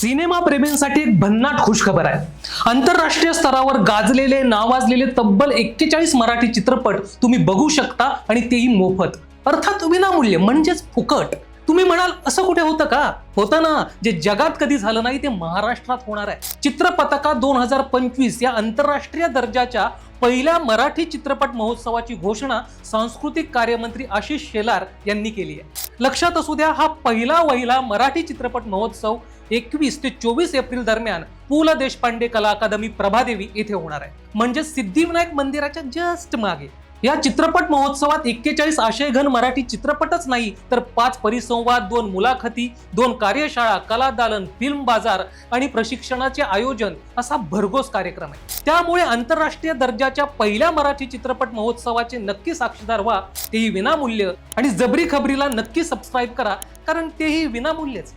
Cinema प्रेमींसाठी एक भन्नाट खुशखबर आहे। आंतरराष्ट्रीय स्तरावर गाजलेले नावाजलेले तब्बल 41 मराठी चित्रपट तुम्ही बघू शकता आणि तेही मोफत, अर्थात विनामूल्य, म्हणजेच फुकट। तुम्ही म्हणाल असं कुठे होतं का? होतं ना। जे जगात कधी झालं नाही ते महाराष्ट्रात होणार आहे। चित्रपतका 2025 या आंतरराष्ट्रीय दर्जाच्या पहिल्या मराठी चित्रपट महोत्सवाची घोषणा सांस्कृतिक कार्यमंत्री आशिष शेलार यांनी केली आहे। लक्षात असू द्या, हा पहिला वहिला मराठी चित्रपट महोत्सव 21 ते 24 एप्रिल दरम्यान पु ल देशपांडे कला अकादमी प्रभादेवी येथे होणार आहे, म्हणजे सिद्धिविनायक मंदिराच्या जस्ट मागे। या चित्रपट महोत्सवात 41 आशयघन मराठी चित्रपटच नाही तर 5 परिसंवाद, 2 मुलाखती, 2 कार्यशाळा, कला दालन, फिल्म बाजार आणि प्रशिक्षणाचे आयोजन असा भरघोस कार्यक्रम आहे। त्यामुळे आंतरराष्ट्रीय दर्जाच्या पहिल्या मराठी चित्रपट महोत्सवाचे नक्की साक्षीदार व्हा, तेही विनामूल्य। आणि जबरी खबरीला नक्की सबस्क्राईब करा, कारण तेही विनामूल्यच।